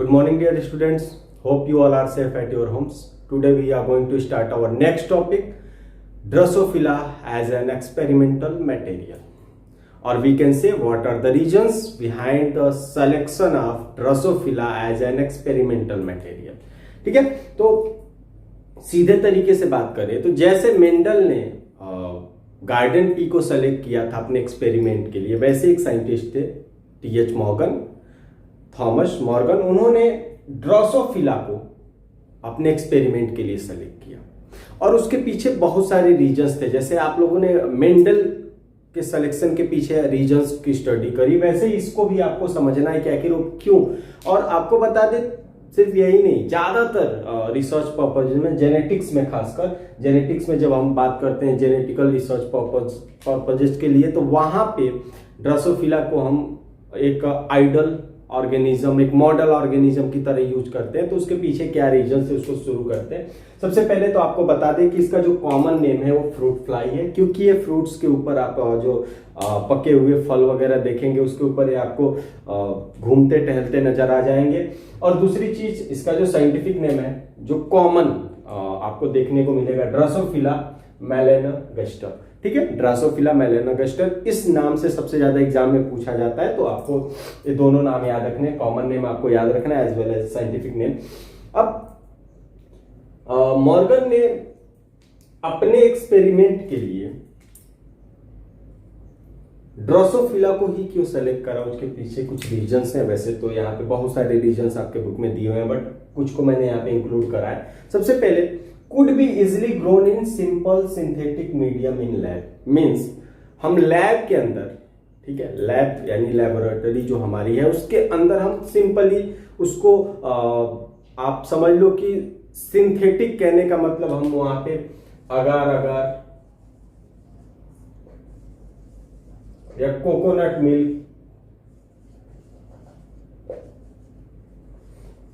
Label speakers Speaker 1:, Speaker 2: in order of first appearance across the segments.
Speaker 1: Good morning, dear students. Hope you all are safe at your homes. Today we are going to start our next topic, Drosophila as an experimental material. Or we can say what are the reasons behind the selection of Drosophila as an experimental material. ठीक है, तो सीधे तरीके से बात करें तो जैसे मेंडल ने गार्डन टी को सेलेक्ट किया था अपने एक्सपेरिमेंट के लिए, वैसे एक साइंटिस्ट थे टीएच मॉर्गन, थॉमस मॉर्गन, उन्होंने ड्रोसोफिला को अपने एक्सपेरिमेंट के लिए सेलेक्ट किया और उसके पीछे बहुत सारे रीजंस थे। जैसे आप लोगों ने मेंडल के सिलेक्शन के पीछे रीजंस की स्टडी करी, वैसे इसको भी आपको समझना है कि आखिर वो क्यों। और आपको बता दें सिर्फ यही नहीं, ज्यादातर रिसर्च पर्पज में, जेनेटिक्स में, खासकर जेनेटिक्स में जब हम बात करते हैं जेनेटिकल रिसर्च पर्पजेस के लिए, तो वहां पे ड्रोसोफिला को हम एक आइडल ऑर्गेनिज्म, एक मॉडल ऑर्गेनिज्म की तरह यूज करते हैं। तो उसके पीछे क्या रीजन से उसको शुरू करते हैं। सबसे पहले तो आपको बता दें कि इसका जो कॉमन नेम है वो फ्रूट फ्लाई है, क्योंकि ये फ्रूट्स के ऊपर आप जो पके हुए फल वगैरह देखेंगे उसके ऊपर ये आपको घूमते टहलते नजर आ जाएंगे। और दूसरी चीज, इसका जो साइंटिफिक नेम है जो कॉमन आपको देखने को मिलेगा, ड्रोसोफिला मेलेनोगास्टर। ठीक है, ड्रोसोफिला मेलेनोगास्टर इस नाम से सबसे ज्यादा एग्जाम में पूछा जाता है। तो आपको ये दोनों नाम याद रखने, कॉमन नेम आपको याद रखना है as well as scientific name. अब मॉर्गन ने अपने एक्सपेरिमेंट के लिए ड्रोसोफिला को ही क्यों सेलेक्ट करा, उसके पीछे कुछ रीजंस हैं। वैसे तो यहाँ पे बहुत सारे रीजंस आपके बुक में दिए हुए हैं, बट कुछ को मैंने यहाँ पे इंक्लूड करा है। सबसे पहले, could be easily grown in simple synthetic medium in lab, means हम लैब के अंदर, ठीक है, लैब यानी लेबोरेटरी जो हमारी है उसके अंदर हम सिंपली उसको आप समझ लो कि सिंथेटिक कहने का मतलब हम वहां पे अगार अगार या कोकोनट मिल्क,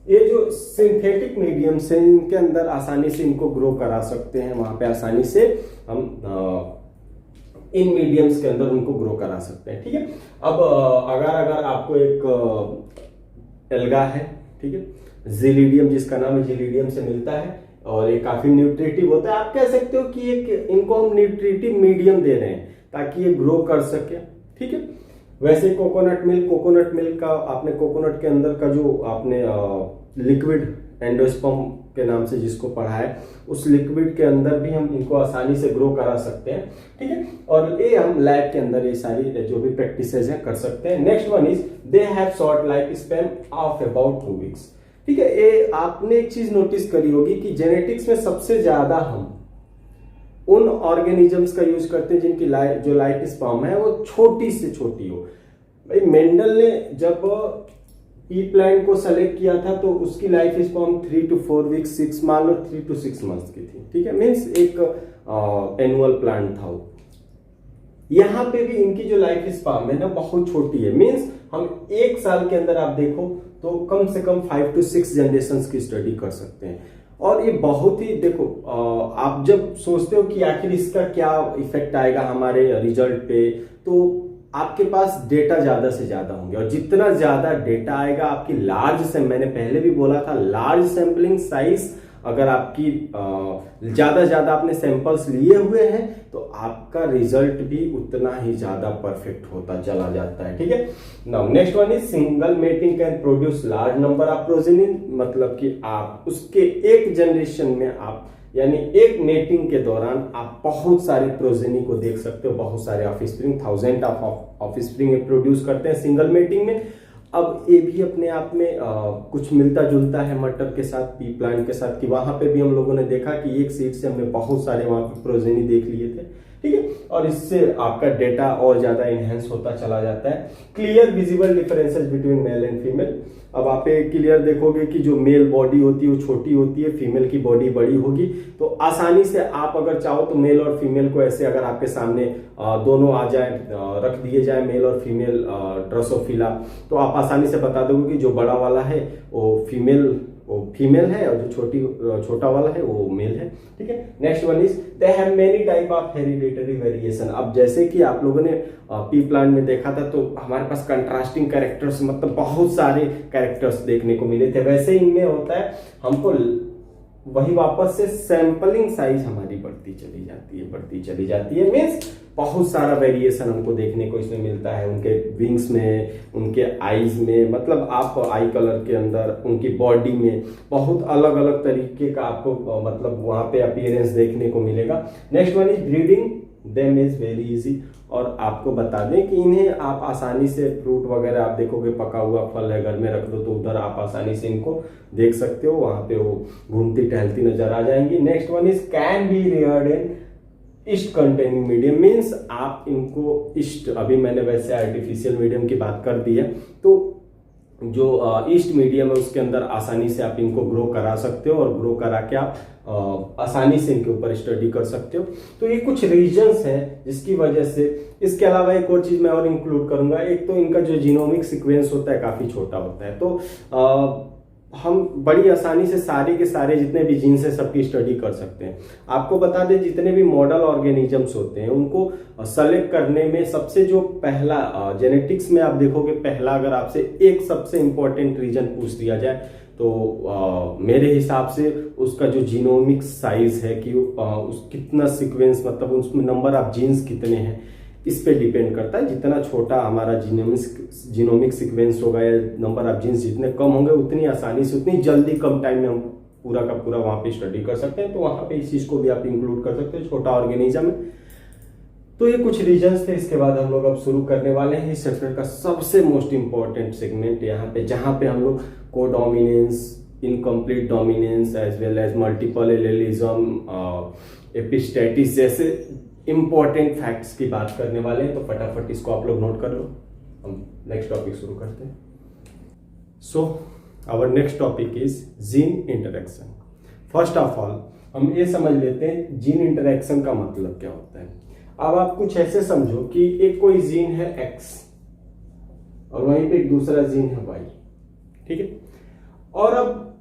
Speaker 1: ये जो सिंथेटिक मीडियम से इनके अंदर आसानी से इनको ग्रो करा सकते हैं। वहां पे आसानी से हम इन मीडियम्स के अंदर उनको ग्रो करा सकते हैं। ठीक है, अब अगर आपको एक एल्गा है, ठीक है, जिलीडियम जिसका नाम है, जिलीडियम से मिलता है और ये काफी न्यूट्रिटिव होता है। आप कह सकते हो कि एक इनको हम न्यूट्रिटिव मीडियम दे रहे हैं ताकि ये ग्रो कर सके। ठीक है, वैसे कोकोनट मिल्क का आपने कोकोनट के अंदर का जो आपने लिक्विड एंडोस्पर्म के नाम से जिसको पढ़ा है, उस लिक्विड के अंदर भी हम इनको आसानी से ग्रो करा सकते हैं। ठीक है, और ये हम लैब के अंदर ये सारी जो भी प्रैक्टिसेस हैं कर सकते हैं। Next one is they have short life span of about 2 weeks. ठीक है, ये आपने एक चीज नोटिस करी होगी कि जेनेटिक्स में सबसे ज्यादा हम उन ऑर्गेनिजम्स का यूज करते हैं जिनकी जो लाइफ स्पैन है वो छोटी से छोटी हो। भाई मेंडल ने जब पी प्लांट को सेलेक्ट किया था तो उसकी लाइफ स्पैन 3 to 4 वीक्स, 6 मान लो 3 to 6 मंथ्स की थी। ठीक है, मीन्स एक एनुअल प्लांट था वो। यहाँ पे भी इनकी जो लाइफ स्पैन है ना बहुत छोटी है। मीन्स हम 1 साल के अंदर आप देखो तो कम से कम 5 to 6 जनरेशंस की स्टडी कर सकते हैं। और ये बहुत ही, देखो आप जब सोचते हो कि आखिर इसका क्या इफेक्ट आएगा हमारे रिजल्ट पे, तो आपके पास डेटा ज्यादा से ज्यादा होंगे और जितना ज्यादा डेटा आएगा आपकी मैंने पहले भी बोला था, लार्ज सैंपलिंग साइज अगर आपकी ज्यादा आपने सैंपल्स लिए हुए हैं तो आपका रिजल्ट भी उतना ही ज्यादा परफेक्ट होता चला जाता है। ठीक है, now next one is single mating can produce large number of progeny, मतलब कि आप उसके एक जनरेशन में आप यानी एक मेटिंग के दौरान आप बहुत सारे प्रोजेनी को देख सकते हो, बहुत सारे ऑफस्प्रिंग, 1000 ऑफ ऑफस्प्रिंग प्रोड्यूस करते हैं सिंगल मेटिंग में। अब ये भी अपने आप में कुछ मिलता जुलता है मटर के साथ, पी प्लांट के साथ, कि वहां पे भी हम लोगों ने देखा कि एक सीड से हमने बहुत सारे वहां पे प्रोजेनी देख लिए थे। ठीक है, और इससे आपका डेटा और ज्यादा इनहेंस होता चला जाता है। Clear visible differences between male and female. अब आप क्लियर देखोगे कि जो मेल बॉडी होती है वो छोटी होती है, फीमेल की बॉडी बड़ी होगी। तो आसानी से आप अगर चाहो तो मेल और फीमेल को ऐसे अगर आपके सामने दोनों आ जाए, रख दिए जाए मेल और फीमेल ड्रोसोफिला, तो आप आसानी से बता दोगे कि जो बड़ा वाला है वो फीमेल वो फीमेल है और जो छोटा वाला है वो मेल है, ठीक है। Next one is they have many type of hereditary variation. अब जैसे कि आप लोगों ने पी प्लांट में देखा था तो हमारे पास कंट्रास्टिंग कैरेक्टर्स, मतलब बहुत सारे कैरेक्टर्स देखने को मिले थे, वैसे इनमें होता है हमको वही वापस से सैंपलिंग साइज हमारी बढ़ती चली जाती है मीन्स बहुत सारा वेरिएशन हमको देखने को इसमें मिलता है, उनके विंग्स में, उनके आईज में, मतलब आप आई कलर के अंदर, उनकी बॉडी में बहुत अलग अलग तरीके का आपको मतलब वहां पे अपीयरेंस देखने को मिलेगा। Next one is breeding them is very easy. और आपको बता दें कि इन्हें आप आसानी से फ्रूट वगैरह आप देखोगे, पका हुआ फल है घर में रख दो तो उधर आप आसानी से इनको देख सकते हो, वहां पे वो घूमती टहलती नजर आ जाएंगी। Next one is can be Rudyard in east containing medium, means आप इनको ईस्ट, अभी मैंने वैसे आर्टिफिशियल मीडियम की बात कर दी है, तो जो ईस्ट मीडियम है उसके अंदर आसानी से आप इनको ग्रो करा सकते हो और ग्रो करा के आप आसानी से इनके ऊपर स्टडी कर सकते हो। तो ये कुछ रीजंस हैं जिसकी वजह से, इसके अलावा एक और चीज मैं और इंक्लूड करूंगा, एक तो इनका जो जीनोमिक सीक्वेंस होता है काफी छोटा होता है, तो हम बड़ी आसानी से सारे के सारे जितने भी जीन्स है सबकी स्टडी कर सकते हैं। आपको बता दें जितने भी मॉडल ऑर्गेनिजम्स होते हैं उनको सेलेक्ट करने में सबसे जो पहला जेनेटिक्स में आप देखोगे, पहला अगर आपसे एक सबसे इंपॉर्टेंट रीजन पूछ दिया जाए तो मेरे हिसाब से उसका जो जीनोमिक साइज है कि उस कितना सीक्वेंस, मतलब उसमें नंबर ऑफ जीन्स कितने हैं, इस पे डिपेंड करता है। जितना छोटा हमारा जीनोमिक सीक्वेंस होगा या नंबर ऑफ जीन्स जितने कम होंगे उतनी आसानी से, उतनी जल्दी कम टाइम में हम पूरा का पूरा वहां पे स्टडी कर सकते हैं। तो वहां पे इस चीज को भी आप इंक्लूड कर सकते हैं, छोटा ऑर्गेनिज्म है। तो ये कुछ रीजंस थे। इसके बाद हम लोग अब शुरू करने वाले हैं इस चैप्टर का सबसे मोस्ट इंपॉर्टेंट सेगमेंट यहाँ पे, जहां पे हम लोग codominance, incomplete dominance as well as multiple allelism, epistasis जैसे इंपॉर्टेंट फैक्ट्स की बात करने वाले हैं। तो फटाफट इसको आप लोग नोट कर लो, हम नेक्स्ट टॉपिक शुरू करते हैं। So our next topic is gene interaction. First of all हम ये समझ लेते हैं जीन इंटरेक्शन का मतलब क्या होता है। अब आप कुछ ऐसे समझो कि एक कोई जीन है X और वहीं पे एक दूसरा जीन है Y, ठीक है, और अब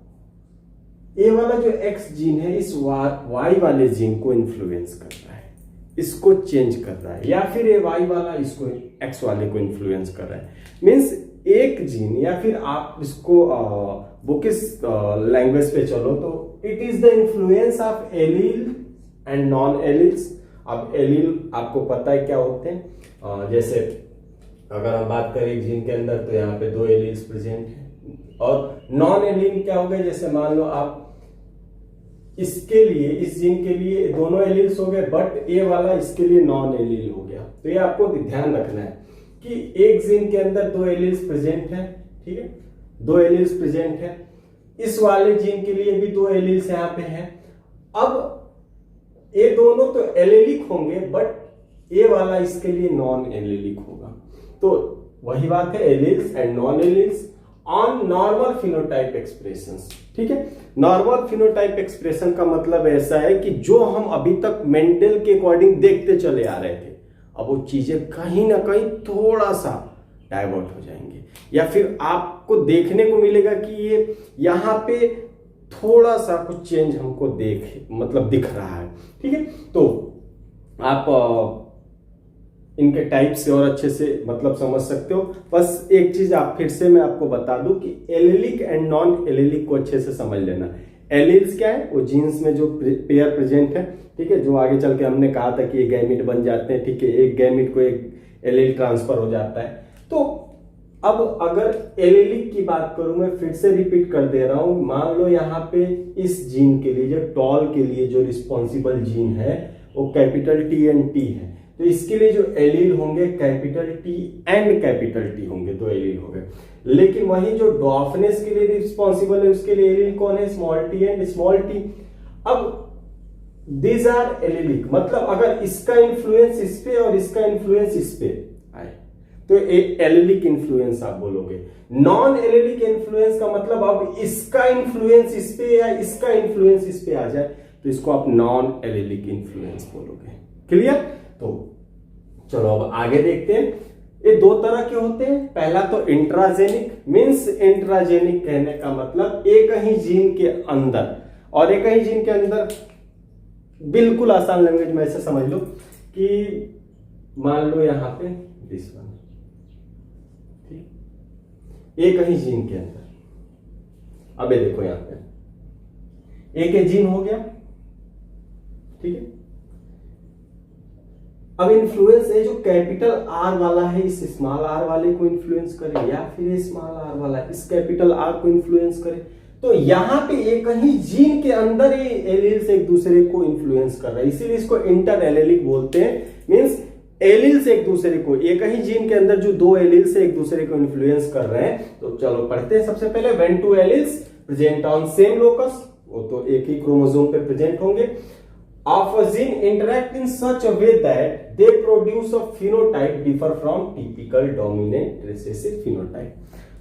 Speaker 1: ये वाला जो X जीन है इस Y वाले जीन को इन्फ्लुएंस कर रहा है, इसको चेंज कर रहा है, या फिर ये Y वाला इसको X वाले को इन्फ्लुएंस कर रहा है। मीन्स एक जीन, या फिर आप इसको बुकिश लैंग्वेज पे चलो तो it is the influence of allele and non alleles. अब एलील आपको पता है क्या होते हैं, जैसे अगर हम बात करें एक जीन के अंदर तो यहाँ पे 2 एलील्स प्रेजेंट हैं, और नॉन एलील क्या हो गए, जैसे मान लो आप इसके लिए, इस जीन के लिए दोनों एलील्स हो गए बट ये वाला इसके लिए नॉन एलील हो गया। तो ये आपको ध्यान रखना है कि एक जीन के अंदर 2 एलील्स प्रेजेंट है, ठीक है, 2 एलील्स प्रेजेंट है, इस वाले जीन के लिए भी 2 एलील्स यहाँ पे हैं। अब ये दोनों तो एलेलिक होंगे बट ये वाला इसके लिए नॉन एलेलिक होगा। तो वही बात है, alleles and non alleles on normal phenotype expressions, ठीक है। नॉर्मल फिनोटाइप एक्सप्रेशन का मतलब ऐसा है कि जो हम अभी तक मेंडल के अकॉर्डिंग देखते चले आ रहे थे, अब वो चीजें कहीं ना कहीं थोड़ा सा डाइवर्ट हो जाएंगे, या फिर आपको देखने को मिलेगा कि ये यहाँ पे थोड़ा सा कुछ चेंज हमको दिख रहा है, ठीक है। तो आप इनके टाइप से और अच्छे से समझ सकते हो। बस एक चीज आप फिर से मैं आपको बता दूं कि एलेलिक एंड नॉन एलेलिक को अच्छे से समझ लेना। एलील्स क्या है, वो जीन्स में जो पेयर प्रेजेंट है, ठीक है, जो आगे चल के हमने कहा था कि ये गैमिट बन जाते हैं, ठीक है, एक गैमिट को एक एलील ट्रांसफर हो जाता है। तो अब अगर एलेलिक की बात करूं, मैं फिर से रिपीट कर दे रहा हूं, मान लो यहाँ पे इस जीन के लिए, जो टॉल के लिए जो रिस्पॉन्सिबल जीन है वो कैपिटल T एंड T है, तो इसके लिए जो एलील होंगे capital T and capital T होंगे, 2 एलील हो गए। लेकिन वही जो डॉफनेस के लिए रिस्पॉन्सिबल है उसके लिए एलील कौन है, small t and small t। अब दीज आर एलेलिक, मतलब अगर इसका इन्फ्लुएंस इस पे और इसका इन्फ्लुएंस इस पे आए तो एलेलिक इन्फ्लुएंस आप बोलोगे। नॉन एलेलिक इन्फ्लुएंस का मतलब अब इसका इन्फ्लुएंस इस पे या इसका इन्फ्लुएंस इस पे आ जाए तो इसको आप नॉन एलेलिक इन्फ्लुएंस बोलोगे। क्लियर? तो चलो अब आगे देखते हैं। ये दो तरह के होते हैं। पहला तो इंट्राजेनिक, मींस इंट्राजेनिक कहने का मतलब एक ही जीन के अंदर, और एक ही जीन के अंदर बिल्कुल आसान लैंग्वेज में ऐसे समझ लो कि मान लो यहां पे दिस वन, ठीक, एक ही जीन के अंदर। अब ये देखो यहां पे एक जीन हो गया, ठीक है। अब इन्फ्लुएंस है जो कैपिटल आर वाला है इस स्मॉल आर वाले को इन्फ्लुएंस करे, या फिर स्मॉल आर वाला इस कैपिटल आर को इन्फ्लुएंस करे। तो यहां पे एक ही जीन के अंदर ये एलील्स एक दूसरे को इन्फ्लुएंस कर रहा है, इसीलिए इसको इंटर एलेलिक बोलते हैं। मींस एलील्स एक दूसरे को, एक ही जीन के अंदर जो दो एलील्स एक दूसरे को इन्फ्लुएंस कर रहे हैं। तो चलो पढ़ते हैं। सबसे पहले when two alleles present on same locus, वो तो एक ही क्रोमोसोम पे प्रेजेंट होंगे, of a gene interact in such a way that they produce a phenotype differ from typical dominant recessive phenotype।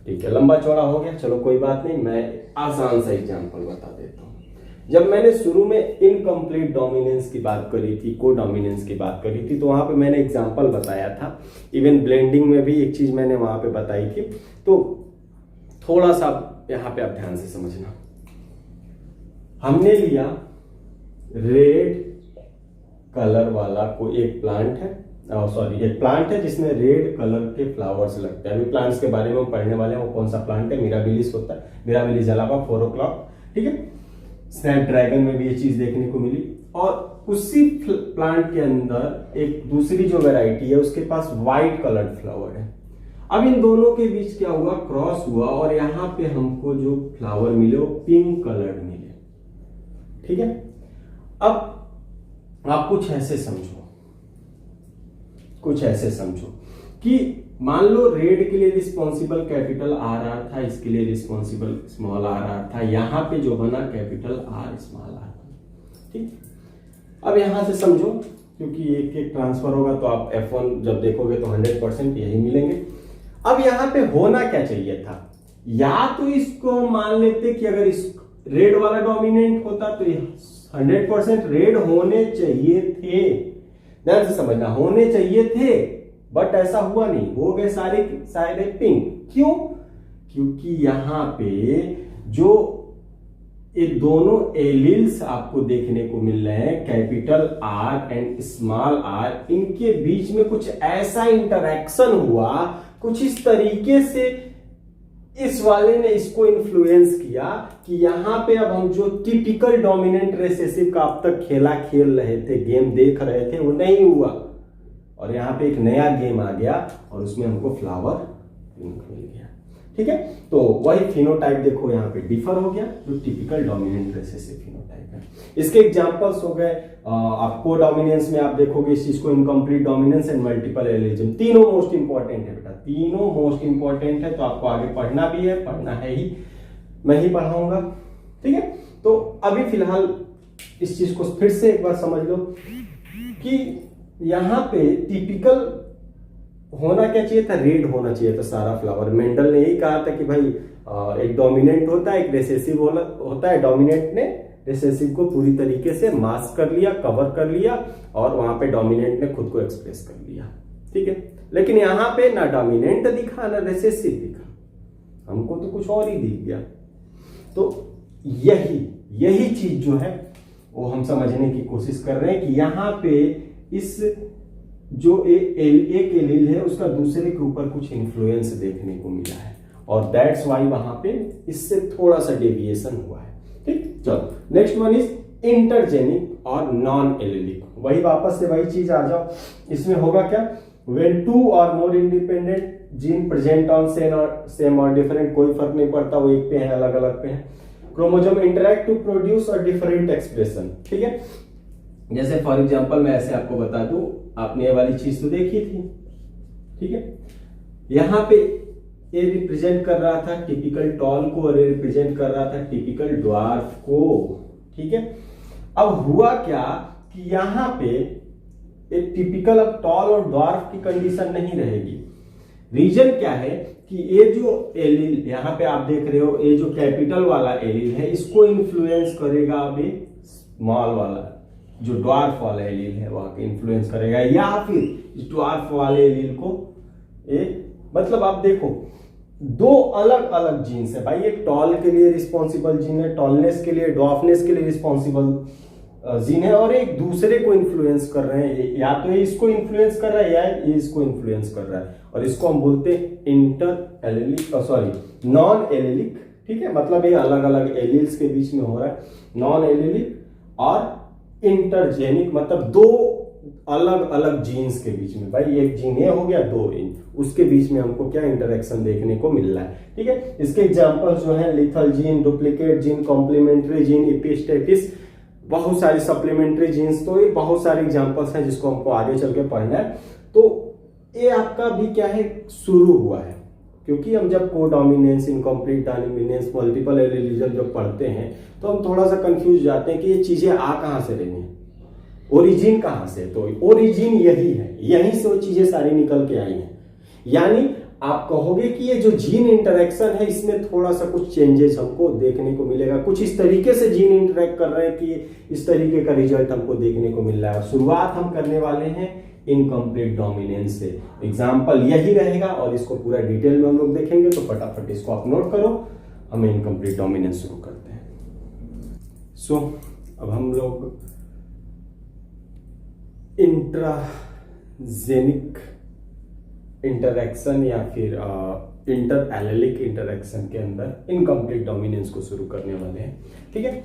Speaker 1: ठीक है, लंबा चौड़ा हो गया, चलो कोई बात नहीं, मैं आसान सा एग्जांपल बता देता हूं। जब मैंने शुरू में इनकम्प्लीट डोमिनेंस की बात करी थी, को डोमिनेंस की बात करी थी, तो वहां पे मैंने एग्जांपल बताया था। इवन ब्लेंडिंग में भी एक चीज मैंने वहां पे बताई थी। तो थोड़ा सा यहां पे आप ध्यान से समझना। हमने लिया रेड कलर वाला कोई एक प्लांट है, एक प्लांट है जिसमें रेड कलर के फ्लावर्स लगते हैं। अभी प्लांट्स के बारे में हम पढ़ने वाले हैं, वो कौन सा प्लांट है, मिराबिलिस होता है, मिराबिलिस जलावा 4 o'clock, ठीक है। स्नैपड्रैगन में भी ये चीज देखने को मिली। और उसी प्लांट के अंदर एक दूसरी जो वेराइटी है उसके पास व्हाइट कलर्ड फ्लावर है। अब इन दोनों के बीच क्या हुआ, क्रॉस हुआ, और यहां पे हमको जो फ्लावर मिले वो पिंक कलर्ड मिले, ठीक है। अब आप कुछ ऐसे समझो कि मान लो रेड के लिए रिस्पॉन्सिबल कैपिटल आर आर था, इसके लिए रिस्पॉन्सिबल स्मॉल आर आर था, यहां पे जो बना कैपिटल आर स्मॉल आर बना, ठीक। अब यहां से समझो, क्योंकि एक एक ट्रांसफर होगा तो आप F1 जब देखोगे तो 100% यही मिलेंगे। अब यहां पे होना क्या चाहिए था, या तो इसको मान लेते कि अगर इस रेड वाला डोमिनेंट होता तो 100% रेड होने चाहिए थे, ध्यान से समझना, होने चाहिए थे, बट ऐसा हुआ नहीं, हो गए सारे पिंक। क्यों? क्योंकि यहां पे जो ये दोनों एलील्स आपको देखने को मिल रहे हैं, capital R and small R, इनके बीच में कुछ ऐसा इंटरेक्शन हुआ, कुछ इस तरीके से इस वाले ने इसको इन्फ्लुएंस किया कि यहां पे अब हम जो टिपिकल डोमिनेंट रिसेसिव का अब तक खेल रहे थे, गेम देख रहे थे, वो नहीं हुआ, और यहां पे एक नया गेम आ गया और उसमें हमको फ्लावर पिंक मिल गया, ठीक है। तो वही फिनोटाइप देखो यहां पे डिफर हो गया, जो टिपिकल डोमिनेंट रिसेसिव फिनोटाइप है। इसके एग्जांपल्स हो गए, आपको डोमिनेंस में आप देखोगे इस चीज को, incomplete dominance and multiple allelism, तीनों मोस्ट इंपॉर्टेंट है बेटा, तीनों मोस्ट इंपॉर्टेंट है। तो आपको आगे पढ़ना भी है, पढ़ना है ही, मैं ही पढ़ाऊंगा, ठीक है। तो अभी फिलहाल इस चीज को फिर से एक बार समझ लो कि यहां पे टिपिकल होना क्या चाहिए था, रेड होना चाहिए था सारा फ्लावर। मेंडल ने यही कहा था कि भाई एक डोमिनेंट होता है, एक रिसेसिव होता है, डोमिनेंट ने रिसेसिव को पूरी तरीके से मास्क कर लिया, कवर कर लिया, और वहां पे डोमिनेंट ने खुद को एक्सप्रेस कर लिया, ठीक है। लेकिन यहां पे ना डोमिनेंट दिखा ना रिसेसिव दिखा, हमको तो कुछ और ही दिख गया। तो यही चीज जो है वो हम समझने की कोशिश कर रहे हैं कि यहां पे इस जो एक एलील है उसका दूसरे के ऊपर कुछ इन्फ्लुएंस देखने को मिला है, और दैट्स वाई वहां पे इससे थोड़ा सा डेविएशन हुआ है, ठीक। चलो नेक्स्ट वन इज इंटरजेनिक और नॉन एलिलिक। वही वापस से वही चीज आ जाओ, इसमें होगा क्या, व्हेन 2 और more independent gene present on same और डिफरेंट, कोई फर्क नहीं पड़ता वो एक पे है अलग अलग पे है, chromosome interact to produce a different expression, ठीक है। जैसे फॉर एग्जांपल मैं ऐसे आपको बता दूं, आपने ये वाली चीज तो देखी थी, ठीक है। यहां पे ये रिप्रेजेंट कर रहा था टिपिकल टॉल को, और ये रिप्रेजेंट कर रहा था टिपिकल ड्वार्फ को, ठीक है। अब हुआ क्या कि यहां पे एक टिपिकल अब टॉल और ड्वार्फ की कंडीशन नहीं रहेगी। रीजन क्या है कि ये जो एलील यहां पे आप देख रहे हो, ये जो कैपिटल वाला एलील है इसको इन्फ्लुएंस करेगा अभी स्मॉल वाला, जो ड्वार्फ वाला एलील है वहां के इन्फ्लुएंस करेगा, या फिर इस ड्वार्फ वाले एलील को मतलब आप देखो दो अलग अलग जीन्स है भाई, एक टॉल के लिए रिस्पॉन्सिबल जीन है, टॉलनेस के लिए, डॉफनेस के लिए रिस्पॉन्सिबल जीन है, और एक दूसरे को इन्फ्लुएंस कर रहे हैं, या तो ये इसको इन्फ्लुएंस कर रहा है या ये इसको इन्फ्लुएंस कर रहा है, और इसको हम बोलते हैं inter allylic, sorry non allylic. ठीक है, मतलब ये अलग अलग एलिल्स के बीच में हो रहा है, नॉन एलिलिक और इंटरजेनिक, मतलब दो अलग अलग जीन्स के बीच में। भाई एक जीन ए हो गया, दो उसके बीच में हमको क्या इंटरेक्शन देखने को मिल रहा है। ठीक है, इसके एग्जांपल्स जो है lethal gene, duplicate gene, complementary gene, epistasis, बहुत सारी सप्लीमेंट्री जीन्स, तो ये बहुत सारे एग्जांपल्स हैं जिसको हमको आगे चल के पढ़ना है। तो ये आपका भी क्या है, शुरू हुआ है, क्योंकि हम जब codominance, incomplete dominance, multiple allelism जब पढ़ते हैं तो हम थोड़ा सा कंफ्यूज जाते हैं कि ये चीजें आ कहां से रही हैं, ओरिजिन कहां से। तो ओरिजिन यही है, यहीं से वो चीजें सारी निकल के आई हैं। यानी आप कहोगे कि ये जो जीन इंटरेक्शन है इसमें थोड़ा सा कुछ चेंजेस हमको देखने को मिलेगा, कुछ इस तरीके से जीन इंटरेक्ट कर रहे हैं कि इस तरीके का रिजल्ट हमको देखने को मिल रहा है। शुरुआत हम करने वाले हैं इनकम्प्लीट डोमिनेंस से, एग्जाम्पल यही रहेगा और इसको पूरा डिटेल में हम लोग देखेंगे। तो फटाफट इसको आप नोट करो, हम इनकम्प्लीट डोमिनेंस शुरू करते हैं। अब हम लोग इंट्राजेनिक इंटरेक्शन या फिर इंटर एलिलिक इंटरेक्शन के अंदर इनकम्प्लीट डोमिनेंस को शुरू करने वाले हैं। ठीक है,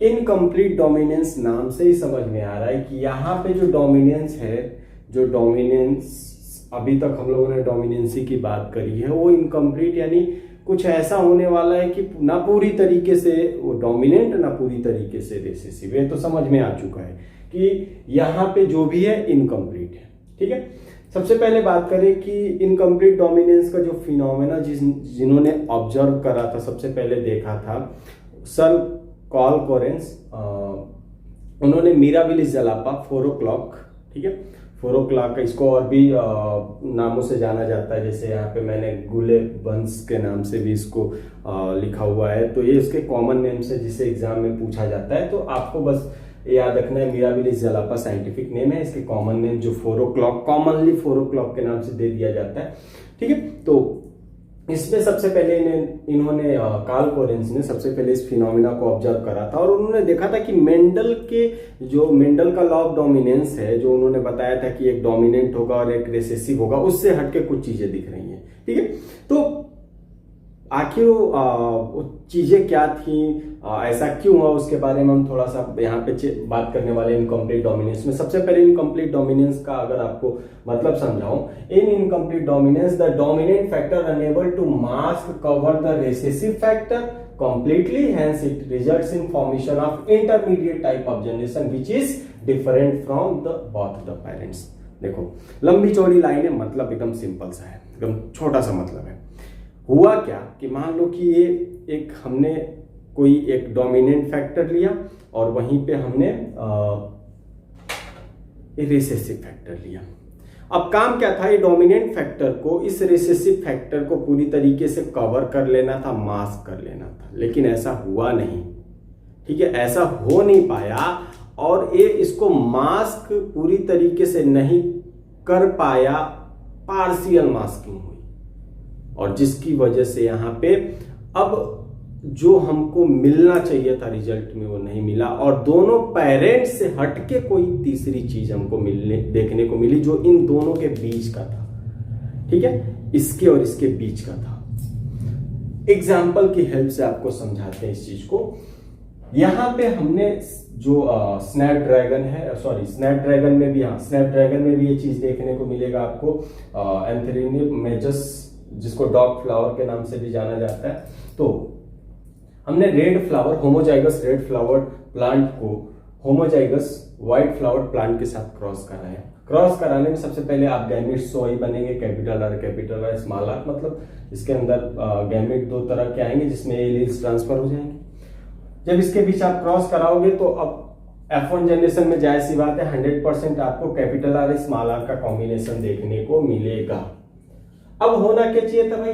Speaker 1: इनकम्प्लीट डोमिनेंस नाम से ही समझ में आ रहा है कि यहाँ पे जो डोमिनेंस है, जो डोमिनेंस अभी तक हम लोगों ने डोमिनेंसी की बात करी है, वो इनकम्प्लीट यानी कुछ ऐसा होने वाला है कि ना पूरी तरीके से वो डोमिनेंट ना पूरी तरीके से रिसेसिव। ये तो समझ में आ चुका है कि यहाँ पे जो भी है इनकम्प्लीट है। ठीक है, सबसे पहले बात करें कि इनकम्प्लीट डोमिनेंस का जो फिनोमेना जिन्होंने ऑब्जर्व करा था, सबसे पहले देखा था सर कॉल कोरेंस, उन्होंने मिराबिलिस जलापा 4 o'clock। ठीक है, 4 o'clock, इसको और भी नामों से जाना जाता है, जैसे यहाँ पे मैंने गुले बंस के नाम से भी इसको लिखा हुआ है। तो ये इसके कॉमन नेम से जिसे एग्जाम में पूछा जाता है, तो आपको बस याद रखना है मिराबिलिस जलापा साइंटिफिक नेम है, इसके कॉमन नेम जो 4 o'clock, कॉमनली 4 o'clock के नाम से दे दिया जाता है। ठीक है, तो इसमें सबसे पहले इन्होंने कार्ल कोरेंस ने सबसे पहले इस फिनोमिना को ऑब्जर्व करा था, और उन्होंने देखा था कि मेंडल का लॉ ऑफ डोमिनेंस है, जो उन्होंने बताया था कि एक डोमिनेंट होगा और एक रिसेसिव होगा, उससे हटके कुछ चीजें दिख रही हैं। ठीक है, तो आखिर वो चीजें क्या थी, ऐसा क्यों हुआ, उसके बारे में हम थोड़ा सा यहाँ पे बात करने वाले इनकम्प्लीट डोमिनेंस में। सबसे पहले इनकम्प्लीट डोमिनेंस का अगर आपको मतलब समझाऊं, in incomplete dominance the dominant factor unable to mask cover the recessive factor completely, hence it results in formation of intermediate type of generation which is different from the both the parents. देखो लंबी चौड़ी line है, मतलब एकदम simple सा है, एकदम छोटा सा मतलब है। हुआ क्या कि मान लो कि ये एक हमने कोई एक डोमिनेंट फैक्टर लिया और वहीं पे हमने रिसेसिव फैक्टर लिया। अब काम क्या था, ये डोमिनेंट फैक्टर को, इस रिसेसिव फैक्टर को पूरी तरीके से कवर कर लेना था, मास्क कर लेना था, लेकिन ऐसा हुआ नहीं। ठीक है, ऐसा हो नहीं पाया और ये इसको मास्क पूरी तरीके से नहीं कर पाया, पार्शियल मास्किंग हुई, और जिसकी वजह से यहां पे अब जो हमको मिलना चाहिए था रिजल्ट में वो नहीं मिला, और दोनों पेरेंट्स से हटके कोई तीसरी चीज हमको देखने को मिली जो इन दोनों के बीच का था। ठीक है, इसके और इसके बीच का था। एग्जाम्पल की हेल्प से आपको समझाते हैं इस चीज को। यहां पे हमने जो स्नैपड्रैगन है, सॉरी स्नैपड्रैगन में भी, हाँ स्नैपड्रैगन में भी ये चीज देखने को मिलेगा आपको, एंथेरियम मेजस, जिसको डॉग फ्लावर के नाम से भी जाना जाता है। तो हमने red flower, homozygous red flower plant को होमोजाइगस व्हाइट फ्लावर प्लांट के साथ क्रॉस कराया। क्रॉस कराने में सबसे पहले आप गैमेट्स तो वही बनेंगे, कैपिटल आर स्मॉल आर, मतलब इसके अंदर गैमेट दो तरह के आएंगे जिसमें एलील्स ट्रांसफर हो जाएंगे। जब इसके बीच आप क्रॉस कराओगे तो अब F1 जनरेशन में जाहिर सी बात है 100% आपको कैपिटल आर स्मॉल आर का कॉम्बिनेशन देखने को मिलेगा। अब होना क्या चाहिए था भाई,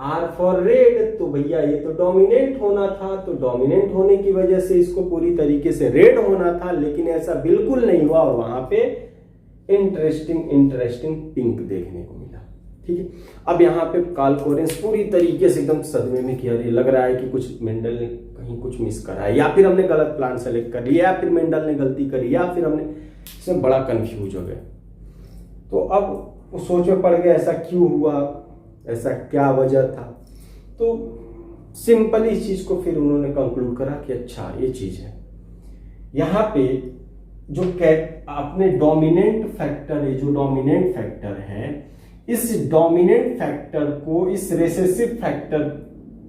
Speaker 1: R फॉर रेड, तो भैया ये तो डोमिनेंट होना था, तो डोमिनेंट होने की वजह से इसको पूरी तरीके से रेड होना था, लेकिन ऐसा बिल्कुल नहीं हुआ और वहां पे इंटरेस्टिंग पिंक देखने को मिला। ठीक है। अब यहाँ पे कार्ल कोरेंस पूरी तरीके से एकदम सदमे में किया, लग रहा है कि कुछ मेंडल ने कहीं कुछ मिस करा है, या फिर हमने गलत प्लांट सेलेक्ट कर लिया, या फिर मेंडल ने गलती करी, या फिर हमने, इसमें बड़ा कंफ्यूज हो गए। तो अब वो सोच में पड़ गया ऐसा क्यों हुआ, ऐसा क्या वजह था। तो सिंपल इस चीज को फिर उन्होंने कंक्लूड करा कि अच्छा ये चीज है, यहाँ पे जो अपने डोमिनेंट फैक्टर है, जो डोमिनेंट फैक्टर है, इस डोमिनेंट फैक्टर को, इस रिसेसिव फैक्टर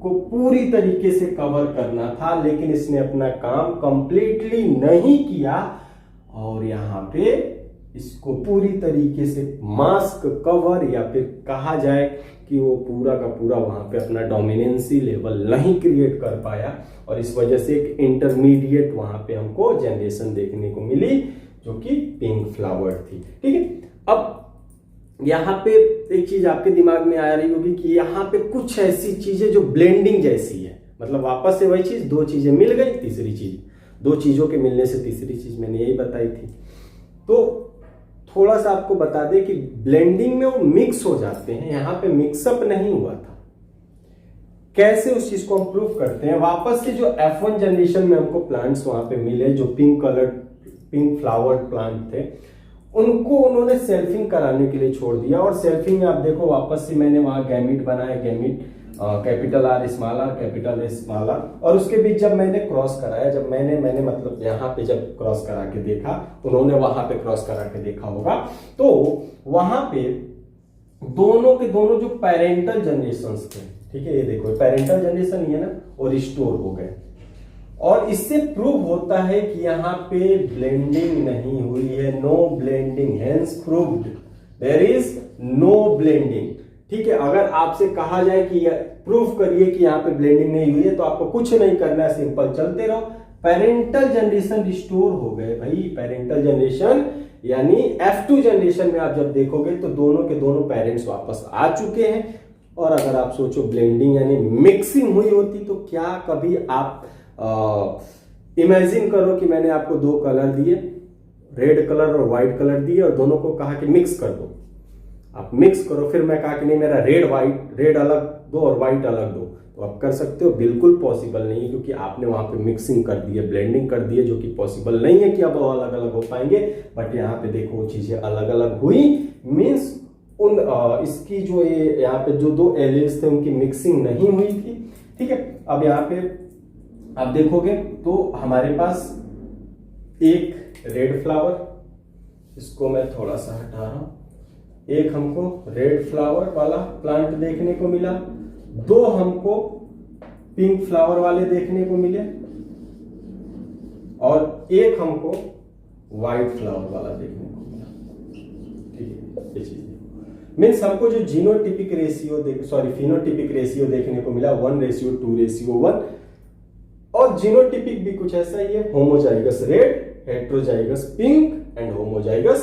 Speaker 1: को पूरी तरीके से कवर करना था, लेकिन इसने अपना काम कंप्लीटली नहीं किया और यहाँ पे इसको पूरी तरीके से मास्क कवर, या फिर कहा जाए कि वो पूरा का पूरा वहां पे अपना डोमिनेंसी लेवल नहीं क्रिएट कर पाया, और इस वजह से एक इंटरमीडिएट वहां पे हमको जनरेशन देखने को मिली जो कि पिंक फ्लावर थी। ठीक है। अब यहाँ पे एक चीज आपके दिमाग में आ रही होगी कि यहाँ पे कुछ ऐसी चीजें जो ब्लेंडिंग जैसी है, मतलब वापस से वही चीज, दो चीजें मिल गई, तीसरी चीज, दो चीजों के मिलने से तीसरी चीज, मैंने यही बताई थी। तो थोड़ा सा आपको बता दें कि ब्लेंडिंग में वो मिक्स हो जाते हैं, यहाँ पे मिक्सअप नहीं हुआ था। कैसे उस चीज को हम प्रूव करते हैं, वापस से जो F1 जनरेशन में हमको प्लांट्स वहां पे मिले जो पिंक फ्लावर प्लांट थे, उनको उन्होंने सेल्फिंग कराने के लिए छोड़ दिया। और सेल्फिंग में आप देखो वापस से मैंने वहां गैमिट बनाया, gamete capital R small r capital S small r, और उसके बीच जब मैंने क्रॉस कराया, जब मैंने मतलब यहाँ पे जब क्रॉस करा के देखा, उन्होंने वहां पे क्रॉस करा के देखा होगा, तो वहां पे दोनों के दोनों जो पेरेंटल जनरेशंस थे, ठीक है, ये देखो पेरेंटल जनरेशन ही है ना, और रिस्टोर हो गए। और इससे प्रूव होता है कि यहाँ पे ब्लेंडिंग नहीं हुई है, no blending, hence proved there is no blending. ठीक है। अगर आपसे कहा जाए कि प्रूफ करिए कि यहाँ पे ब्लेंडिंग नहीं हुई है, तो आपको कुछ नहीं करना है, सिंपल चलते रहो। पेरेंटल जनरेशन रिस्टोर हो गए भाई, पेरेंटल जनरेशन यानी F2 जनरेशन में आप जब देखोगे तो दोनों के दोनों पेरेंट्स वापस आ चुके हैं। और अगर आप सोचो ब्लेंडिंग यानी मिक्सिंग हुई होती, तो क्या कभी आप इमेजिन करो कि मैंने आपको दो कलर दिए, रेड कलर और व्हाइट कलर दिए, और दोनों को कहा कि मिक्स कर दो, आप मिक्स करो, फिर मैं कहा कि नहीं मेरा रेड अलग दो और व्हाइट अलग दो, तो आप कर सकते हो? बिल्कुल पॉसिबल नहीं है, क्योंकि आपने वहां पे मिक्सिंग कर दी है, ब्लेंडिंग कर दी है, जो कि पॉसिबल नहीं है कि अब वो अलग अलग हो पाएंगे। बट यहाँ पे देखो वो चीजें अलग अलग हुई, मीन्स उन इसकी जो ये यहाँ पे जो दो एलियंस थे उनकी मिक्सिंग नहीं हुई थी। ठीक है। अब यहाँ पे आप देखोगे तो हमारे पास एक रेड फ्लावर, इसको मैं थोड़ा सा हटा रहा हूं, एक हमको रेड फ्लावर वाला प्लांट देखने को मिला, दो हमको पिंक फ्लावर वाले देखने को मिले, और एक हमको व्हाइट फ्लावर वाला देखने को मिला। ठीक है, ये चीज मीन्स हमको जो जीनोटिपिक रेशियो फिनोटिपिक रेशियो देखने को मिला 1:2:1, और जीनोटिपिक भी कुछ ऐसा ही है, homozygous red, heterozygous pink and homozygous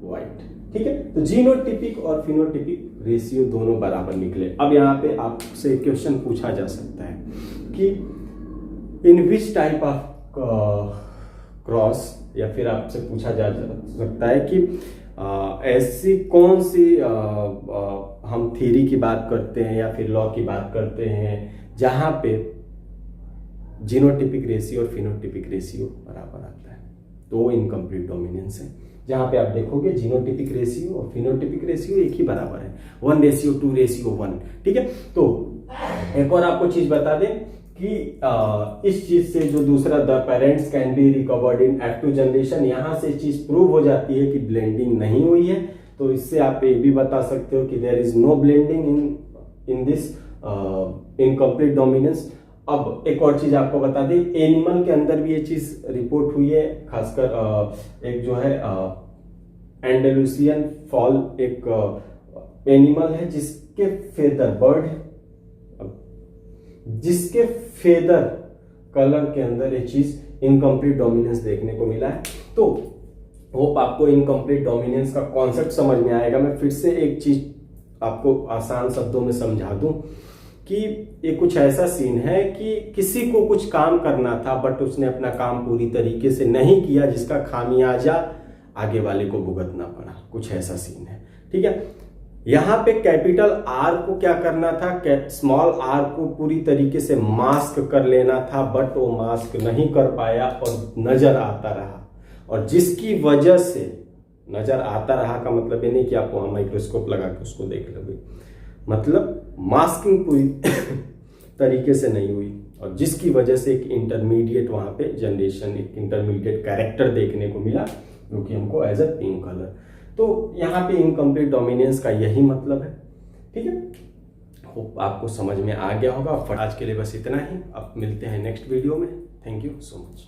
Speaker 1: white. ठीक है। तो जीनोटिपिक और फिनोटिपिक रेशियो दोनों बराबर निकले। अब यहाँ पे आपसे क्वेश्चन पूछा जा सकता है कि इन विच टाइप ऑफ क्रॉस, या फिर आपसे पूछा जा सकता है कि ऐसी कौन सी हम थ्योरी की बात करते हैं या फिर लॉ की बात करते हैं जहां पे जीनोटिपिक रेशियो और फिनोटिपिक रेशियो बराबर आता है, तो इनकम्प्लीट डोमिनेंस है। जहां पे आप देखोगे जीनोटिपिक रेशियो और फिनोटिपिक रेशियो एक ही बराबर है, 1:2:1। ठीक है। तो एक और आपको चीज बता दें कि इस चीज से जो दूसरा the parents can be recovered in F2 generation, यहां से चीज प्रूव हो जाती है कि ब्लेंडिंग नहीं हुई है। तो इससे आप ये भी बता सकते हो कि there is no blending in this incomplete dominance. अब एक और चीज आपको बता दें, एनिमल के अंदर भी ये चीज रिपोर्ट हुई है, खासकर एक जो है एंडेलुसियन फॉल, एक एनिमल है जिसके फेदर, बर्ड है जिसके फेदर कलर के अंदर ये चीज इनकम्प्लीट डोमिनेंस देखने को मिला है। तो होप आपको इनकम्प्लीट डोमिनेंस का कॉन्सेप्ट समझ में आएगा। मैं फिर से एक चीज आपको आसान शब्दों में समझा दूं कि ये कुछ ऐसा सीन है कि किसी को कुछ काम करना था बट उसने अपना काम पूरी तरीके से नहीं किया, जिसका खामियाजा आगे वाले को भुगतना पड़ा, कुछ ऐसा सीन है। ठीक है। यहां पे कैपिटल आर को क्या करना था, स्मॉल आर को पूरी तरीके से मास्क कर लेना था, बट वो मास्क नहीं कर पाया और नजर आता रहा। और जिसकी वजह से नजर आता रहा का मतलब ये नहीं कि आप वहां माइक्रोस्कोप लगा के उसको देख लोगे, मतलब मास्किंग पूरी तरीके से नहीं हुई, और जिसकी वजह से एक इंटरमीडिएट वहां पे जनरेशन, एक इंटरमीडिएट कैरेक्टर देखने को मिला जो कि हमको एज अ पिंक कलर। तो यहाँ पे इनकम्प्लीट डोमिनेंस का यही मतलब है। ठीक है, होप आपको समझ में आ गया होगा। आज के लिए बस इतना ही, अब मिलते हैं नेक्स्ट वीडियो में। Thank you so much.